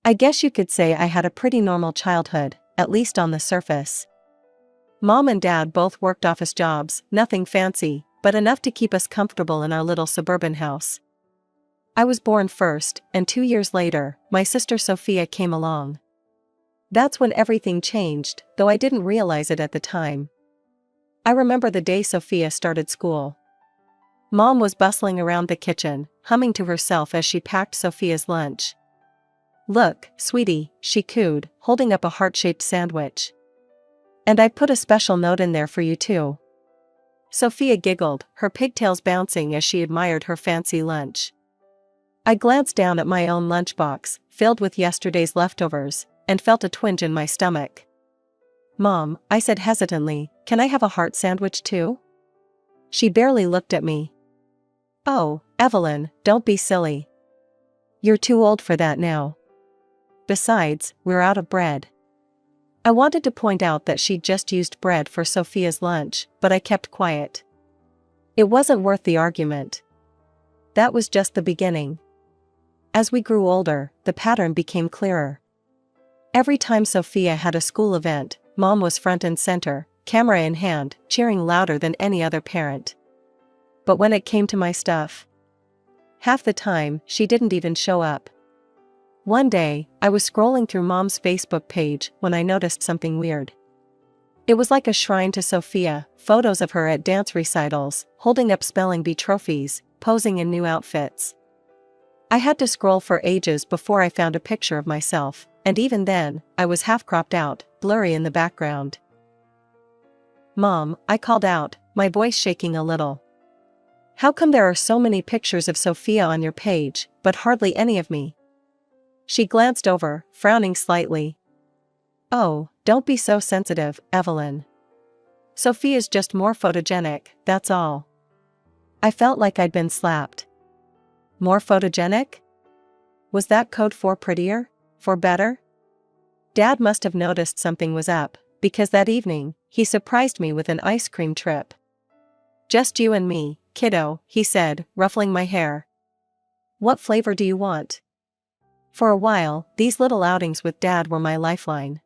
I guess you could say I had a pretty normal childhood, at least on the surface. Mom and Dad both worked office jobs, nothing fancy, but enough to keep us comfortable in our little suburban house. I was born first, and 2 years later, my sister Sophia came along. That's when everything changed, though I didn't realize it at the time. I remember the day Sophia started school. Mom was bustling around the kitchen, humming to herself as she packed Sophia's lunch. "Look, sweetie," she cooed, holding up a heart-shaped sandwich. "And I put a special note in there for you too." Sophia giggled, her pigtails bouncing as she admired her fancy lunch. I glanced down at my own lunchbox, filled with yesterday's leftovers, and felt a twinge in my stomach. "Mom," I said hesitantly, "can I have a heart sandwich too?" She barely looked at me. "Oh, Evelyn, don't be silly. You're too old for that now. Besides, we're out of bread." I wanted to point out that she'd just used bread for Sophia's lunch, but I kept quiet. It wasn't worth the argument. That was just the beginning. As we grew older, the pattern became clearer. Every time Sophia had a school event, Mom was front and center, camera in hand, cheering louder than any other parent. But when it came to my stuff, half the time, she didn't even show up. One day, I was scrolling through Mom's Facebook page when I noticed something weird. It was like a shrine to Sophia, photos of her at dance recitals, holding up spelling bee trophies, posing in new outfits. I had to scroll for ages before I found a picture of myself, and even then, I was half cropped out, blurry in the background. "Mom," I called out, my voice shaking a little. "How come there are so many pictures of Sophia on your page, but hardly any of me?" She glanced over, frowning slightly. "Oh, don't be so sensitive, Evelyn. Sophia's just more photogenic, that's all." I felt like I'd been slapped. More photogenic? Was that code for prettier? For better? Dad must have noticed something was up, because that evening, he surprised me with an ice cream trip. "Just you and me, kiddo," he said, ruffling my hair. "What flavor do you want?" For a while, these little outings with Dad were my lifeline.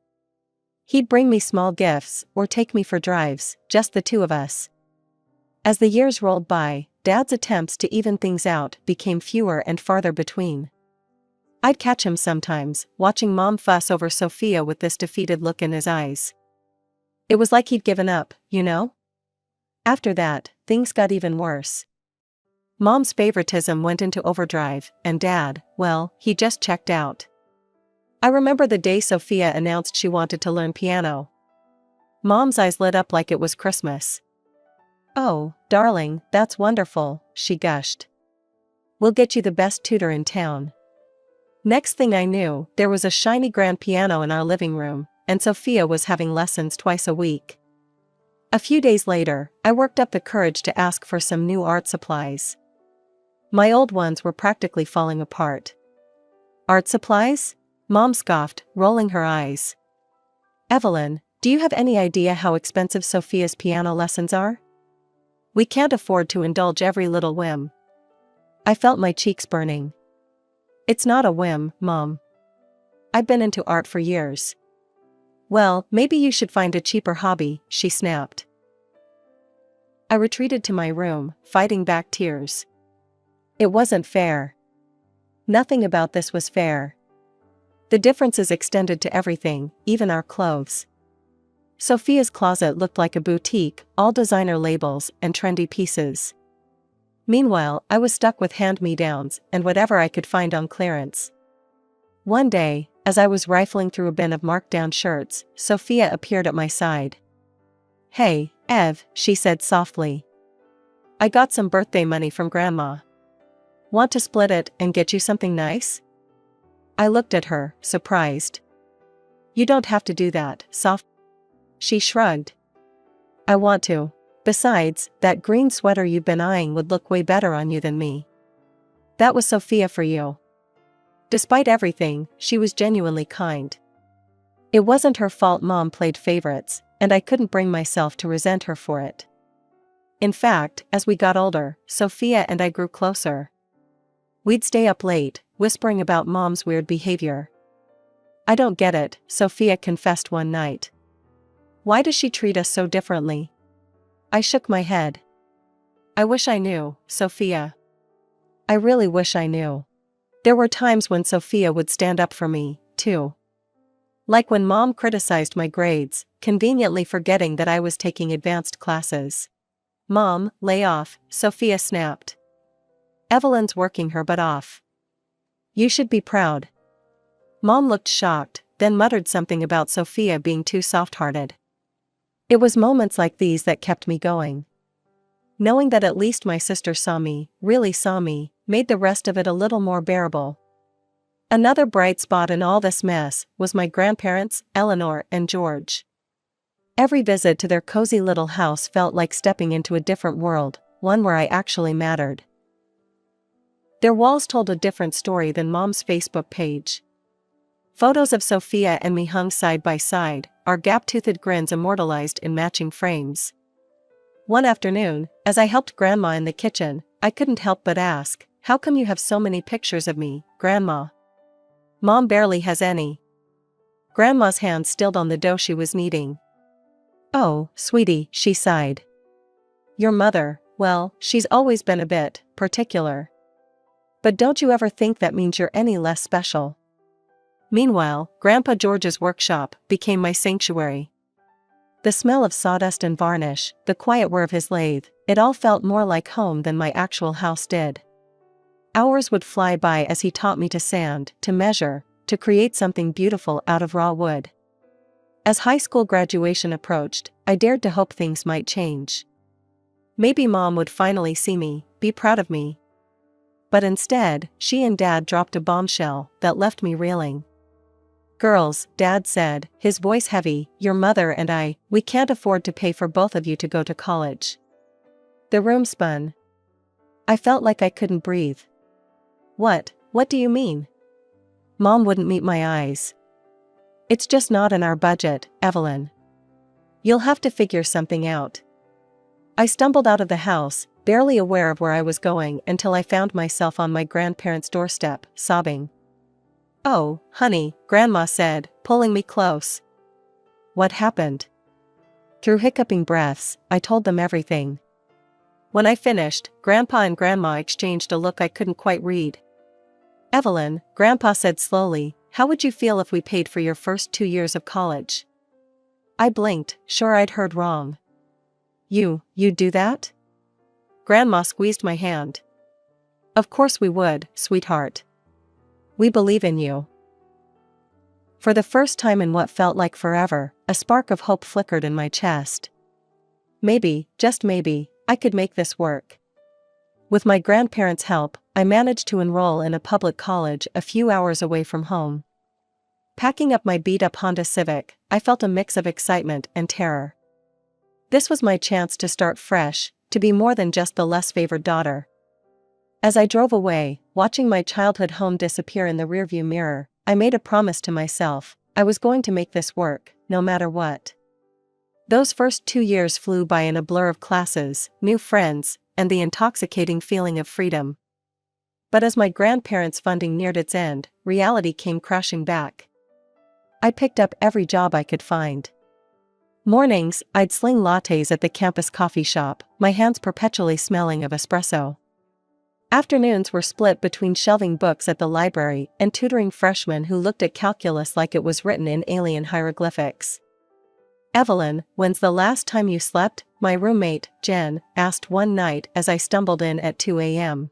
He'd bring me small gifts, or take me for drives, just the two of us. As the years rolled by, Dad's attempts to even things out became fewer and farther between. I'd catch him sometimes, watching Mom fuss over Sophia with this defeated look in his eyes. It was like he'd given up, you know? After that, things got even worse. Mom's favoritism went into overdrive, and Dad, well, he just checked out. I remember the day Sophia announced she wanted to learn piano. Mom's eyes lit up like it was Christmas. "Oh, darling, that's wonderful," she gushed. "We'll get you the best tutor in town." Next thing I knew, there was a shiny grand piano in our living room, and Sophia was having lessons twice a week. A few days later, I worked up the courage to ask for some new art supplies. My old ones were practically falling apart. "Art supplies?" Mom scoffed, rolling her eyes. "Evelyn, do you have any idea how expensive Sophia's piano lessons are? We can't afford to indulge every little whim." I felt my cheeks burning. "It's not a whim, Mom. I've been into art for years." "Well, maybe you should find a cheaper hobby," she snapped. I retreated to my room, fighting back tears. It wasn't fair. Nothing about this was fair. The differences extended to everything, even our clothes. Sophia's closet looked like a boutique, all designer labels and trendy pieces. Meanwhile, I was stuck with hand-me-downs and whatever I could find on clearance. One day, as I was rifling through a bin of marked-down shirts, Sophia appeared at my side. "Hey, Ev," she said softly. "I got some birthday money from Grandma. Want to split it and get you something nice?" I looked at her, surprised. "You don't have to do that, soft." She shrugged. "I want to. Besides, that green sweater you've been eyeing would look way better on you than me." That was Sophia for you. Despite everything, she was genuinely kind. It wasn't her fault Mom played favorites, and I couldn't bring myself to resent her for it. In fact, as we got older, Sophia and I grew closer. We'd stay up late, whispering about Mom's weird behavior. I don't get it, Sophia confessed one night. Why does she treat us so differently? I shook my head. I wish I knew, Sophia. I really wish I knew. There were times when Sophia would stand up for me, too. Like when Mom criticized my grades, conveniently forgetting that I was taking advanced classes. Mom, lay off, Sophia snapped. Evelyn's working her butt off. You should be proud. Mom looked shocked, then muttered something about Sophia being too soft-hearted. It was moments like these that kept me going. Knowing that at least my sister saw me, really saw me, made the rest of it a little more bearable. Another bright spot in all this mess was my grandparents, Eleanor and George. Every visit to their cozy little house felt like stepping into a different world, one where I actually mattered. Their walls told a different story than Mom's Facebook page. Photos of Sophia and me hung side by side, our gap-toothed grins immortalized in matching frames. One afternoon, as I helped Grandma in the kitchen, I couldn't help but ask, "How come you have so many pictures of me, Grandma?" "Mom barely has any." Grandma's hand stilled on the dough she was kneading. "Oh, sweetie," she sighed. "Your mother, well, she's always been a bit particular. But don't you ever think that means you're any less special?" Meanwhile, Grandpa George's workshop became my sanctuary. The smell of sawdust and varnish, the quiet whir of his lathe, it all felt more like home than my actual house did. Hours would fly by as he taught me to sand, to measure, to create something beautiful out of raw wood. As high school graduation approached, I dared to hope things might change. Maybe Mom would finally see me, be proud of me. But instead, she and Dad dropped a bombshell that left me reeling. "Girls," Dad said, his voice heavy, "your mother and I, we can't afford to pay for both of you to go to college." The room spun. I felt like I couldn't breathe. What do you mean?" Mom wouldn't meet my eyes. "It's just not in our budget, Evelyn. You'll have to figure something out." I stumbled out of the house, barely aware of where I was going until I found myself on my grandparents' doorstep, sobbing. "Oh, honey," Grandma said, pulling me close. "What happened?" Through hiccuping breaths, I told them everything. When I finished, Grandpa and Grandma exchanged a look I couldn't quite read. "Evelyn," Grandpa said slowly, "how would you feel if we paid for your first 2 years of college?" I blinked, sure I'd heard wrong. You'd do that?" Grandma squeezed my hand. "Of course we would, sweetheart. We believe in you." For the first time in what felt like forever, a spark of hope flickered in my chest. Maybe, just maybe, I could make this work. With my grandparents' help, I managed to enroll in a public college a few hours away from home. Packing up my beat-up Honda Civic, I felt a mix of excitement and terror. This was my chance to start fresh, to be more than just the less favored daughter. As I drove away, watching my childhood home disappear in the rearview mirror, I made a promise to myself, I was going to make this work, no matter what. Those first 2 years flew by in a blur of classes, new friends, and the intoxicating feeling of freedom. But as my grandparents' funding neared its end, reality came crashing back. I picked up every job I could find. Mornings, I'd sling lattes at the campus coffee shop, my hands perpetually smelling of espresso. Afternoons were split between shelving books at the library and tutoring freshmen who looked at calculus like it was written in alien hieroglyphics. "Evelyn, when's the last time you slept?" my roommate, Jen, asked one night as I stumbled in at 2 a.m.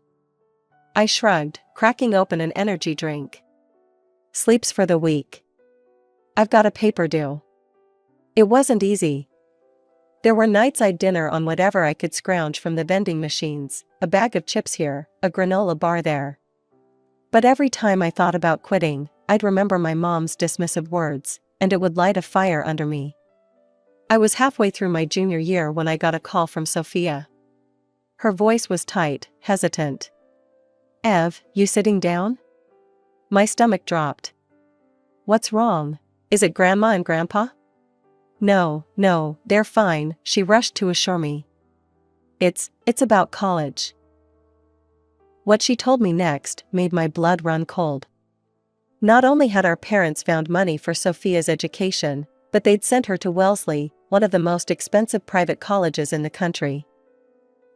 I shrugged, cracking open an energy drink. "Sleep's for the weak. I've got a paper due." It wasn't easy. There were nights I'd dinner on whatever I could scrounge from the vending machines, a bag of chips here, a granola bar there. But every time I thought about quitting, I'd remember my mom's dismissive words, and it would light a fire under me. I was halfway through my junior year when I got a call from Sophia. Her voice was tight, hesitant. "Ev, you sitting down?" My stomach dropped. "What's wrong? Is it Grandma and Grandpa?" No, they're fine," she rushed to assure me. It's about college." What she told me next made my blood run cold. Not only had our parents found money for Sophia's education, but they'd sent her to Wellesley, one of the most expensive private colleges in the country.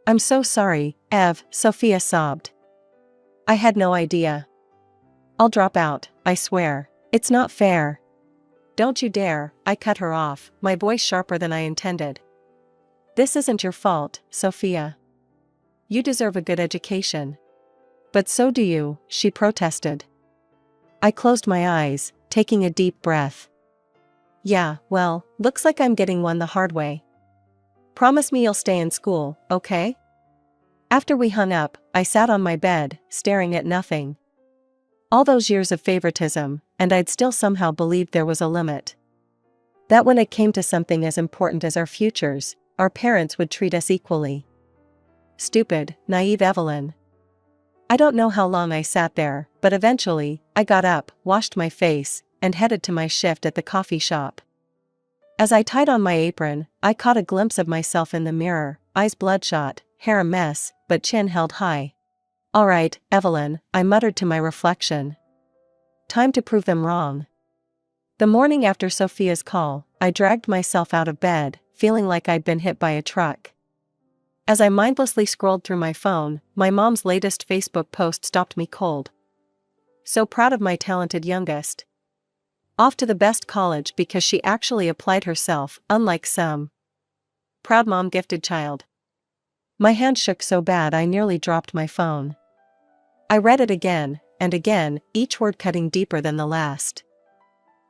"I'm so sorry, Ev," Sophia sobbed. "I had no idea. I'll drop out, I swear. It's not fair." "Don't you dare," I cut her off, my voice sharper than I intended. "This isn't your fault, Sophia. You deserve a good education." "But so do you," she protested. I closed my eyes, taking a deep breath. "Yeah, well, looks like I'm getting one the hard way. Promise me you'll stay in school, okay?" After we hung up, I sat on my bed, staring at nothing. All those years of favoritism, and I'd still somehow believed there was a limit. That when it came to something as important as our futures, our parents would treat us equally. Stupid, naive Evelyn. I don't know how long I sat there, but eventually, I got up, washed my face, and headed to my shift at the coffee shop. As I tied on my apron, I caught a glimpse of myself in the mirror, eyes bloodshot, hair a mess, but chin held high. "All right, Evelyn," I muttered to my reflection. "Time to prove them wrong." The morning after Sophia's call, I dragged myself out of bed, feeling like I'd been hit by a truck. As I mindlessly scrolled through my phone, my mom's latest Facebook post stopped me cold. "So proud of my talented youngest. Off to the best college because she actually applied herself, unlike some. Proud mom, gifted child." My hand shook so bad I nearly dropped my phone. I read it again, and again, each word cutting deeper than the last.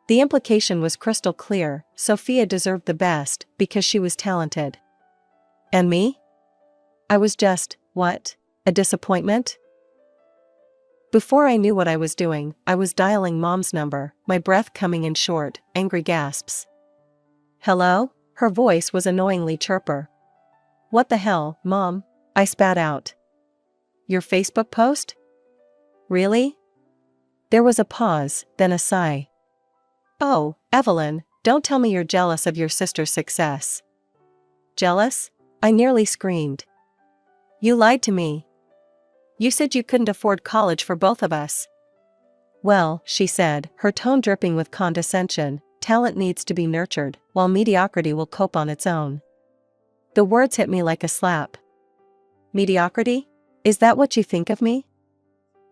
The implication was crystal clear: Sophia deserved the best, because she was talented. And me? I was just, what? A disappointment? Before I knew what I was doing, I was dialing Mom's number, my breath coming in short, angry gasps. "Hello?" Her voice was annoyingly chirper. "What the hell, Mom?" I spat out. "Your Facebook post? Really?" There was a pause, then a sigh. "Oh, Evelyn, don't tell me you're jealous of your sister's success." "Jealous?" I nearly screamed. "You lied to me. You said you couldn't afford college for both of us." "Well," she said, her tone dripping with condescension, "talent needs to be nurtured, while mediocrity will cope on its own." The words hit me like a slap. "Mediocrity? Is that what you think of me?"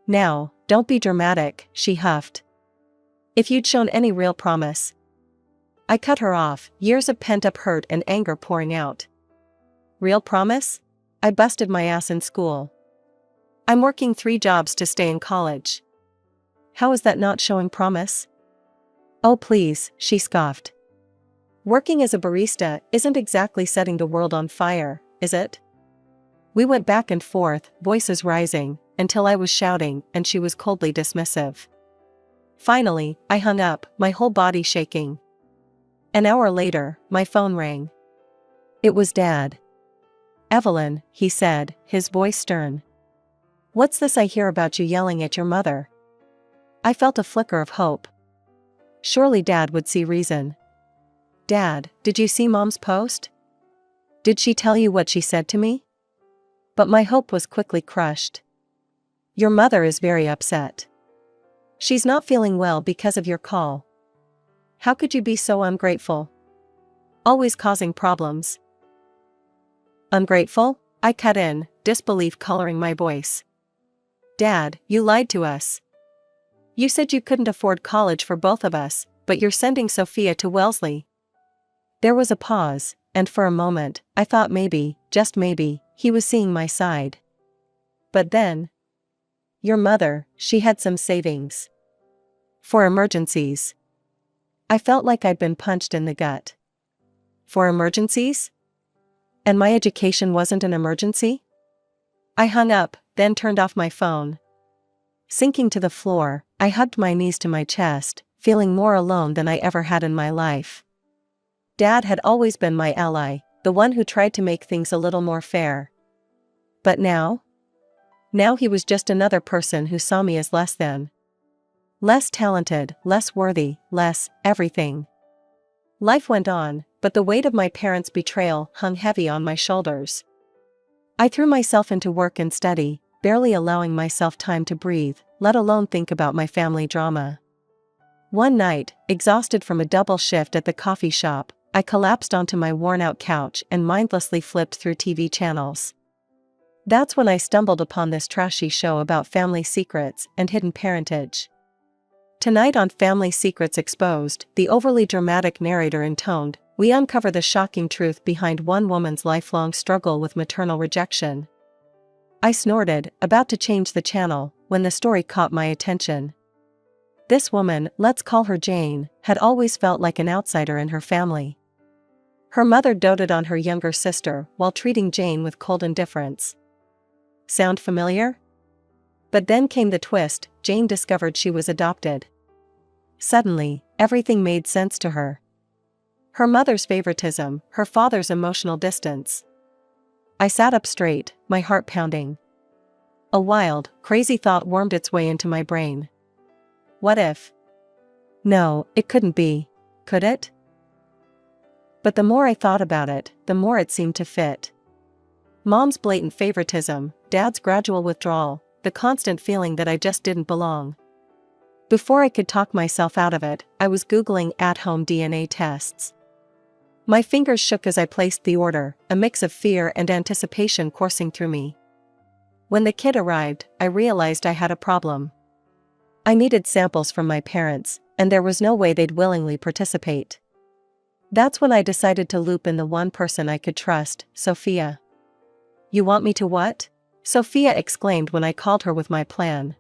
"Now, don't be dramatic," she huffed. "If you'd shown any real promise." I cut her off, years of pent-up hurt and anger pouring out. "Real promise? I busted my ass in school. I'm working 3 jobs to stay in college. How is that not showing promise?" "Oh please," she scoffed. "Working as a barista isn't exactly setting the world on fire, is it?" We went back and forth, voices rising, until I was shouting and she was coldly dismissive. Finally, I hung up, my whole body shaking. An hour later, my phone rang. It was Dad. "Evelyn," he said, his voice stern. "What's this I hear about you yelling at your mother?" I felt a flicker of hope. Surely Dad would see reason. "Dad, did you see Mom's post? Did she tell you what she said to me?" But my hope was quickly crushed. "Your mother is very upset. She's not feeling well because of your call. How could you be so ungrateful? Always causing problems." "Ungrateful?" I cut in, disbelief coloring my voice. "Dad, you lied to us. You said you couldn't afford college for both of us, but you're sending Sophia to Wellesley." There was a pause, and for a moment, I thought maybe, just maybe, he was seeing my side. But then, "Your mother, she had some savings. For emergencies." I felt like I'd been punched in the gut. For emergencies? And my education wasn't an emergency? I hung up, then turned off my phone. Sinking to the floor, I hugged my knees to my chest, feeling more alone than I ever had in my life. Dad had always been my ally, the one who tried to make things a little more fair. But now? Now he was just another person who saw me as less than. Less talented, less worthy, less everything. Life went on, but the weight of my parents' betrayal hung heavy on my shoulders. I threw myself into work and study, barely allowing myself time to breathe, let alone think about my family drama. One night, exhausted from a double shift at the coffee shop, I collapsed onto my worn-out couch and mindlessly flipped through TV channels. That's when I stumbled upon this trashy show about family secrets and hidden parentage. Tonight on Family Secrets Exposed, the overly dramatic narrator intoned, we uncover the shocking truth behind one woman's lifelong struggle with maternal rejection. I snorted, about to change the channel, when the story caught my attention. This woman, let's call her Jane, had always felt like an outsider in her family. Her mother doted on her younger sister while treating Jane with cold indifference. Sound familiar? But then came the twist. Jane discovered she was adopted. Suddenly, everything made sense to her. Her mother's favoritism, her father's emotional distance. I sat up straight, my heart pounding. A wild, crazy thought wormed its way into my brain. What if? No, it couldn't be, could it? But the more I thought about it, the more it seemed to fit. Mom's blatant favoritism, Dad's gradual withdrawal, the constant feeling that I just didn't belong. Before I could talk myself out of it, I was Googling at-home DNA tests. My fingers shook as I placed the order, a mix of fear and anticipation coursing through me. When the kit arrived, I realized I had a problem. I needed samples from my parents, and there was no way they'd willingly participate. That's when I decided to loop in the one person I could trust, Sophia. You want me to what? Sophia exclaimed when I called her with my plan.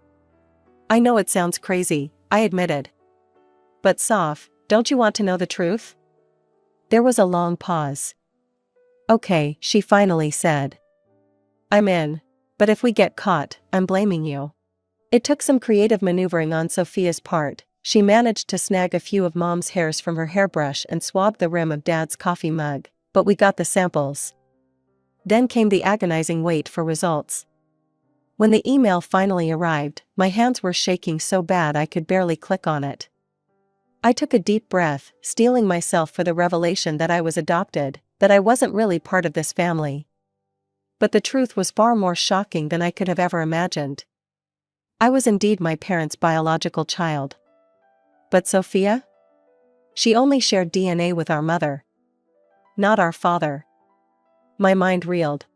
I know it sounds crazy, I admitted. But Soph, don't you want to know the truth? There was a long pause. Okay, she finally said. I'm in. But if we get caught, I'm blaming you. It took some creative maneuvering on Sophia's part. She managed to snag a few of Mom's hairs from her hairbrush and swabbed the rim of Dad's coffee mug, but we got the samples. Then came the agonizing wait for results. When the email finally arrived, my hands were shaking so bad I could barely click on it. I took a deep breath, steeling myself for the revelation that I was adopted, that I wasn't really part of this family. But the truth was far more shocking than I could have ever imagined. I was indeed my parents' biological child. But Sophia? She only shared DNA with our mother. Not our father. My mind reeled.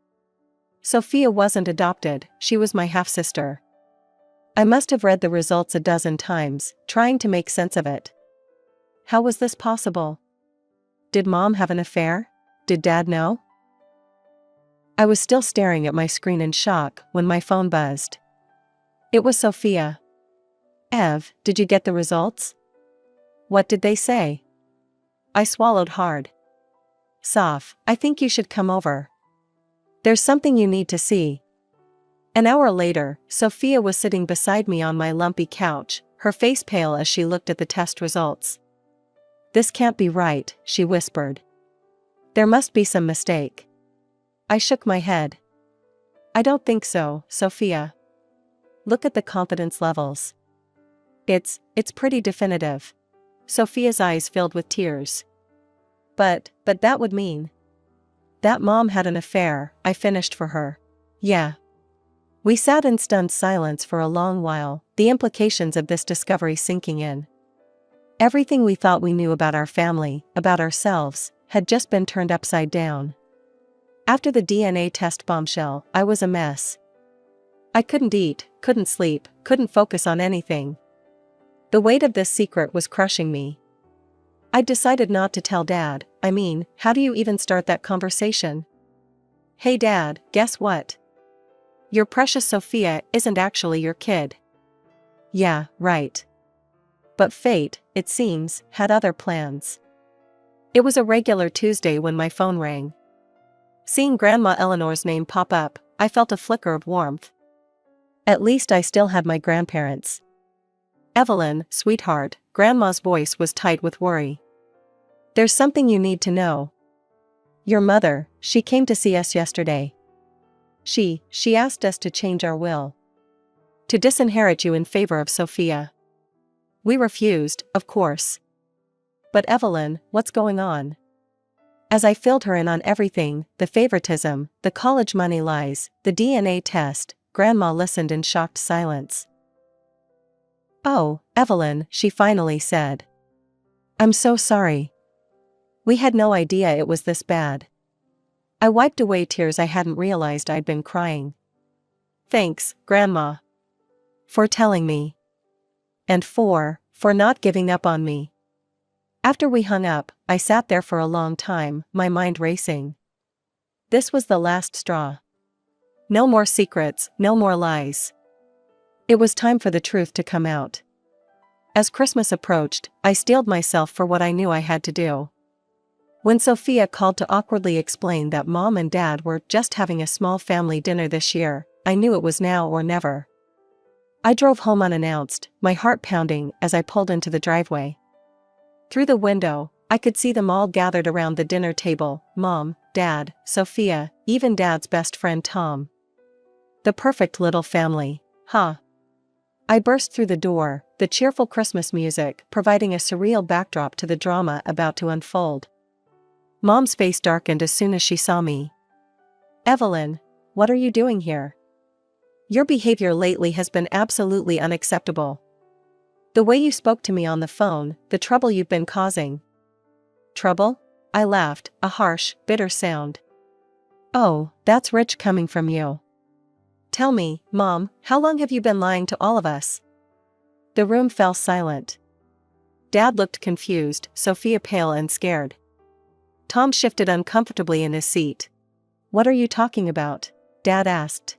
Sophia wasn't adopted, she was my half-sister. I must have read the results a dozen times, trying to make sense of it. How was this possible? Did Mom have an affair? Did Dad know? I was still staring at my screen in shock when my phone buzzed. It was Sophia. Ev, did you get the results? What did they say? I swallowed hard. Soph, I think you should come over. There's something you need to see. An hour later, Sophia was sitting beside me on my lumpy couch, her face pale as she looked at the test results. This can't be right, she whispered. There must be some mistake. I shook my head. I don't think so, Sophia. Look at the confidence levels. It's pretty definitive. Sophia's eyes filled with tears. But that would mean that Mom had an affair, I finished for her. Yeah. We sat in stunned silence for a long while, the implications of this discovery sinking in. Everything we thought we knew about our family, about ourselves, had just been turned upside down. After the DNA test bombshell, I was a mess. I couldn't eat, couldn't sleep, couldn't focus on anything. The weight of this secret was crushing me. I decided not to tell Dad. I mean, how do you even start that conversation? Hey Dad, guess what? Your precious Sophia isn't actually your kid. Yeah, right. But fate, it seems, had other plans. It was a regular Tuesday when my phone rang. Seeing Grandma Eleanor's name pop up, I felt a flicker of warmth. At least I still had my grandparents. Evelyn, sweetheart, Grandma's voice was tight with worry. There's something you need to know. Your mother, she came to see us yesterday. She asked us to change our will. To disinherit you in favor of Sophia. We refused, of course. But Evelyn, what's going on? As I filled her in on everything, the favoritism, the college money lies, the DNA test, Grandma listened in shocked silence. "Oh, Evelyn," she finally said. "I'm so sorry. We had no idea it was this bad." I wiped away tears I hadn't realized I'd been crying. "Thanks, Grandma, for telling me. And for not giving up on me." After we hung up, I sat there for a long time, my mind racing. This was the last straw. No more secrets, no more lies. It was time for the truth to come out. As Christmas approached, I steeled myself for what I knew I had to do. When Sophia called to awkwardly explain that Mom and Dad were just having a small family dinner this year, I knew it was now or never. I drove home unannounced, my heart pounding as I pulled into the driveway. Through the window, I could see them all gathered around the dinner table: Mom, Dad, Sophia, even Dad's best friend Tom. The perfect little family, huh? I burst through the door, the cheerful Christmas music providing a surreal backdrop to the drama about to unfold. Mom's face darkened as soon as she saw me. "Evelyn, what are you doing here? Your behavior lately has been absolutely unacceptable. The way you spoke to me on the phone, the trouble you've been causing." "Trouble?" I laughed, a harsh, bitter sound. "Oh, that's rich coming from you. Tell me, Mom, how long have you been lying to all of us?" The room fell silent. Dad looked confused, Sophia pale and scared. Tom shifted uncomfortably in his seat. "What are you talking about?" Dad asked.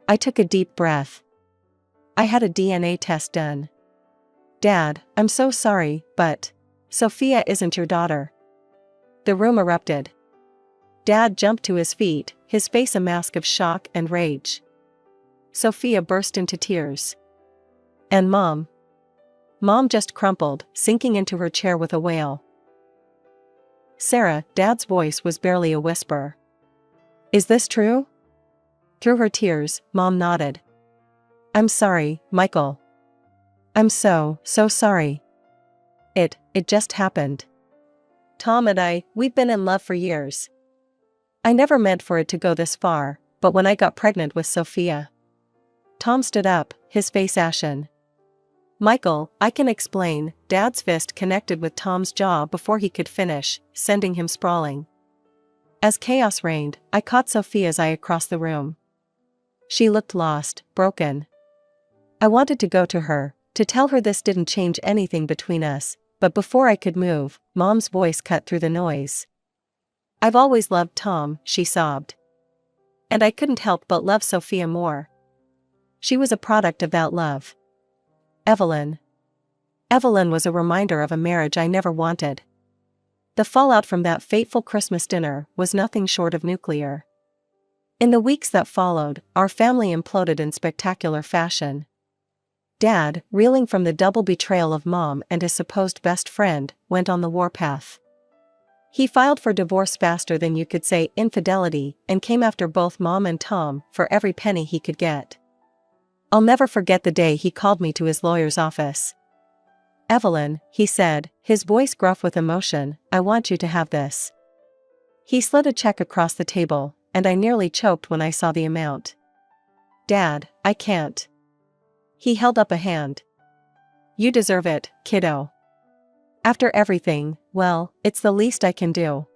I took a deep breath. "I had a DNA test done." "Dad, I'm so sorry, but Sophia isn't your daughter." The room erupted. Dad jumped to his feet, his face a mask of shock and rage. Sophia burst into tears. "And Mom?" Mom just crumpled, sinking into her chair with a wail. "Sarah," Dad's voice was barely a whisper. "Is this true?" Through her tears, Mom nodded. "I'm sorry, Michael. I'm so sorry. It just happened. Tom and we've been in love for years. I never meant for it to go this far, but when I got pregnant with Sophia." Tom stood up, his face ashen. "Michael, I can explain." Dad's fist connected with Tom's jaw before he could finish, sending him sprawling. As chaos reigned, I caught Sophia's eye across the room. She looked lost, broken. I wanted to go to her, to tell her this didn't change anything between us, but before I could move, Mom's voice cut through the noise. "I've always loved Tom," she sobbed. "And I couldn't help but love Sophia more. She was a product of that love. Evelyn. Evelyn was a reminder of a marriage I never wanted." The fallout from that fateful Christmas dinner was nothing short of nuclear. In the weeks that followed, our family imploded in spectacular fashion. Dad, reeling from the double betrayal of Mom and his supposed best friend, went on the warpath. He filed for divorce faster than you could say infidelity and came after both Mom and Tom for every penny he could get. I'll never forget the day he called me to his lawyer's office. "Evelyn," he said, his voice gruff with emotion, "I want you to have this." He slid a check across the table, and I nearly choked when I saw the amount. "Dad, I can't." He held up a hand. "You deserve it, kiddo. After everything, well, it's the least I can do.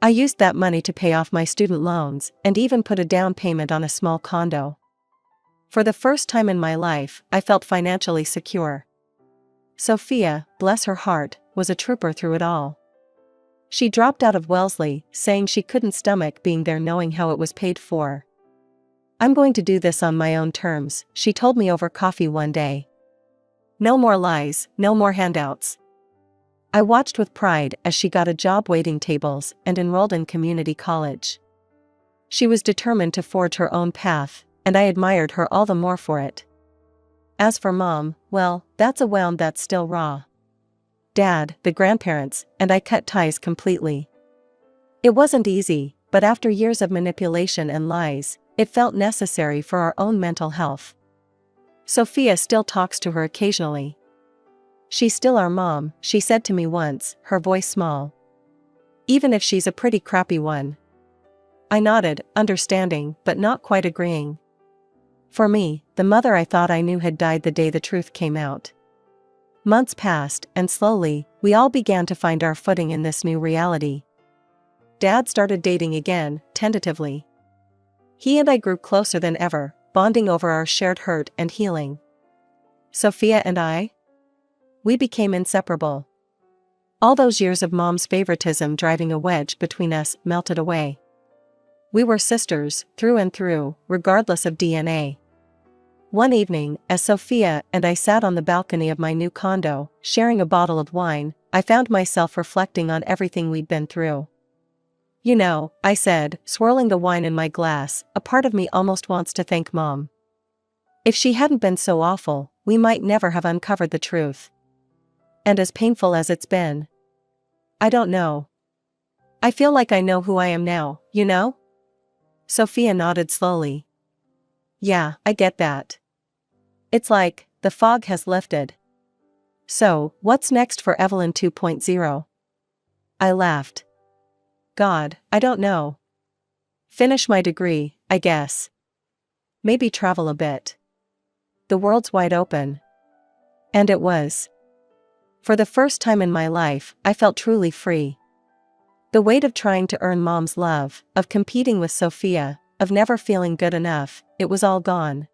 I used that money to pay off my student loans, and even put a down payment on a small condo. For the first time in my life, I felt financially secure." Sophia, bless her heart, was a trooper through it all. She dropped out of Wellesley, saying she couldn't stomach being there knowing how it was paid for. "I'm going to do this on my own terms," she told me over coffee one day. "No more lies, no more handouts." I watched with pride as she got a job waiting tables and enrolled in community college. She was determined to forge her own path, and I admired her all the more for it. As for Mom, well, that's a wound that's still raw. Dad, the grandparents, and I cut ties completely. It wasn't easy, but after years of manipulation and lies, it felt necessary for our own mental health. Sophia still talks to her occasionally. "She's still our mom," she said to me once, her voice small. "Even if she's a pretty crappy one." I nodded, understanding, but not quite agreeing. For me, the mother I thought I knew had died the day the truth came out. Months passed, and slowly, we all began to find our footing in this new reality. Dad started dating again, tentatively. He and I grew closer than ever, bonding over our shared hurt and healing. Sophia and I? We became inseparable. All those years of Mom's favoritism driving a wedge between us melted away. We were sisters, through and through, regardless of DNA. One evening, as Sophia and I sat on the balcony of my new condo, sharing a bottle of wine, I found myself reflecting on everything we'd been through. You know, I said, swirling the wine in my glass, a part of me almost wants to thank Mom. If she hadn't been so awful, we might never have uncovered the truth. And as painful as it's been, I don't know. I feel like I know who I am now, you know? Sophia nodded slowly. Yeah, I get that. It's like, the fog has lifted. So, what's next for Evelyn 2.0? I laughed. God, I don't know. Finish my degree, I guess. Maybe travel a bit. The world's wide open. And it was. For the first time in my life, I felt truly free. The weight of trying to earn Mom's love, of competing with Sophia, of never feeling good enough, it was all gone.